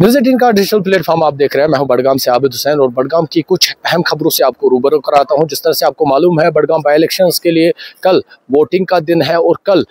News 18 का digital platform आप देख रहे हैं। मैं हूं बडगाम से आबिद हुसैन और बडगाम की कुछ अहम खबरों से आपको रूबरू कराता हूं। जिस तरह से आपको मालूम है, बडगाम बाई इलेक्शंस के लिए कल वोटिंग का दिन है और कल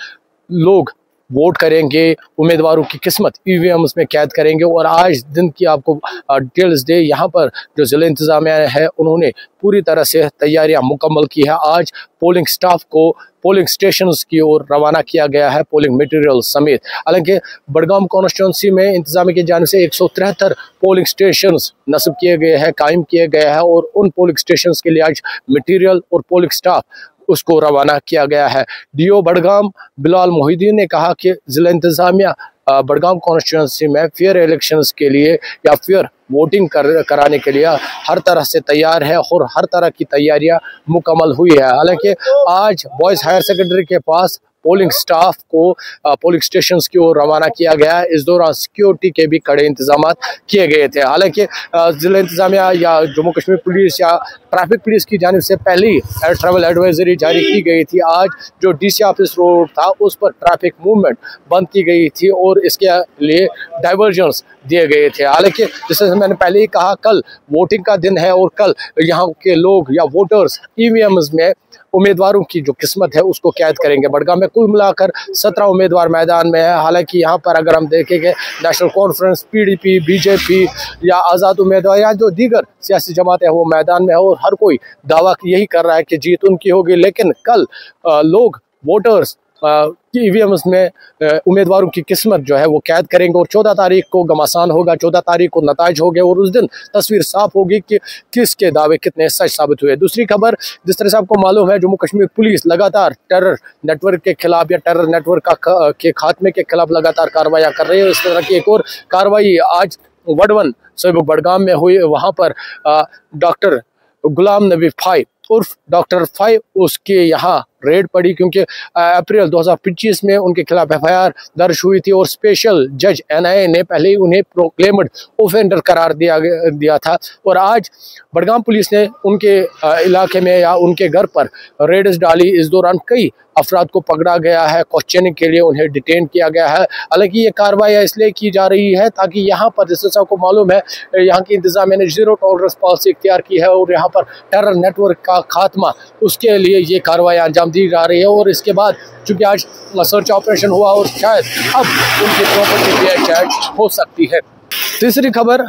लोग वोट करेंगे, उम्मीदवारों की किस्मत ईवीएम्स में कैद करेंगे। और आज दिन की आपको डिटेल्स दे, यहाँ पर जो ज़िला इंतज़ामिया है उन्होंने पूरी तरह से तैयारियां मुकम्मल की है। आज पोलिंग स्टाफ को पोलिंग स्टेशंस की ओर रवाना किया गया है, पोलिंग मटेरियल समेत। हालांकि बडगाम कॉन्स्टिट्यूंसी में इंतजामिया की जानिब से 173 पोलिंग स्टेशंस नस्ब किए गए हैं, कायम किए गए हैं और उन पोलिंग स्टेशंस के लिए आज मटेरियल और पोलिंग स्टाफ उसको रवाना किया गया है। डीओ बडगाम बिलाल मोहिद्दीन ने कहा कि ज़िला इंतज़ामिया बडगाम कॉन्स्टिट्यूंसी में फेयर इलेक्शंस के लिए या फेयर वोटिंग कराने के लिए हर तरह से तैयार है और हर तरह की तैयारियां मुकम्मल हुई है। हालांकि आज बॉयज़ हायर सेकेंडरी के पास पोलिंग स्टाफ को पोलिंग स्टेशंस की ओर रवाना किया गया है। इस दौरान सिक्योरिटी के भी कड़े इंतजाम किए गए थे। हालांकि ज़िला इंतज़ामिया या जम्मू कश्मीर पुलिस या ट्रैफिक पुलिस की जानिब से पहले ही ट्रैवल एडवाइजरी जारी की गई थी। आज जो डीसी ऑफिस रोड था उस पर ट्रैफिक मूवमेंट बंद की गई थी और इसके लिए डाइवर्जन्स दिए गए थे। हालांकि जैसे मैंने पहले ही कहा, कल वोटिंग का दिन है और कल यहाँ के लोग या वोटर्स ईवीएम्स में उम्मीदवारों की जो किस्मत है उसको कैद करेंगे। बडगाम में कुल मिलाकर 17 उम्मीदवार मैदान में है। हालांकि यहाँ पर अगर हम देखेंगे नेशनल कॉन्फ्रेंस, पीडीपी, बीजेपी या आज़ाद उम्मीदवार या जो दीगर सियासी जमातें हैं वो मैदान में है और हर कोई दावा यही कर रहा है कि जीत उनकी होगी। लेकिन कल लोग वोटर्स ईवीएम्स में उम्मीदवारों की किस्मत जो है वो कैद करेंगे और 14 तारीख को घमासान होगा, 14 तारीख को नताइज होंगे और उस दिन तस्वीर साफ होगी कि किसके दावे कितने सच साबित हुए। दूसरी खबर, जिस तरह से आपको मालूम है, जम्मू कश्मीर पुलिस लगातार टेरर नेटवर्क के खिलाफ या टेरर नेटवर्क के खात्मे के खिलाफ लगातार कार्रवाई कर रही है। इस तरह की एक और कार्रवाई आज वडवन सोबे बडगाम में हुई। वहाँ पर डॉक्टर गुलाम नबी फाई उर्फ डॉक्टर फाई उसके यहाँ रेड पड़ी क्योंकि अप्रैल 2025 में उनके खिलाफ एफआईआर दर्ज हुई थी और स्पेशल जज एनआईए ने पहले ही उन्हें प्रोक्लेम्ड ऑफेंडर करार दिया था। और आज बडगाम पुलिस ने उनके इलाके में या उनके घर पर रेड्स डाली। इस दौरान कई अफराद को पकड़ा गया है, क्वेश्चनिंग के लिए उन्हें डिटेन किया गया है। हालांकि ये कार्रवाई इसलिए की जा रही है ताकि यहाँ पर, जैसे सबको मालूम है, यहाँ की इंतजामिया ने जीरो टॉलरेंस पॉलिसी इख्तियार की है और यहाँ पर टेरर नेटवर्क का खात्मा, उसके लिए ये कार्रवाई अंजाम दी जा रही है। और इसके बाद चूंकि आज सर्च ऑपरेशन हुआ और शायद अब उनकी प्रॉपर्टी भी अटैच हो सकती है। तीसरी खबर,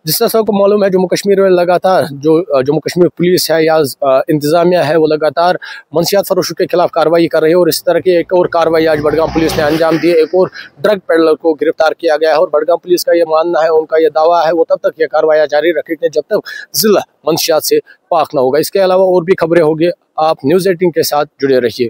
जिससे सबको मालूम है, जम्मू कश्मीर में लगातार जो जम्मू कश्मीर पुलिस है या इंतज़ामिया है वो लगातार मंशियात फरोशों के खिलाफ कार्रवाई कर रही है और इस तरह की एक और कार्रवाई आज बडगाम पुलिस ने अंजाम दी। एक और ड्रग पेडलर को गिरफ्तार किया गया है और बडगाम पुलिस का ये मानना है, उनका ये दावा है, वो तब तक ये कार्रवाई जारी रखेंगे जब तक जिला मंशियात से पाक ना होगा। इसके अलावा और भी खबरें होंगी, आप न्यूज़ 18 के साथ जुड़े रहिए।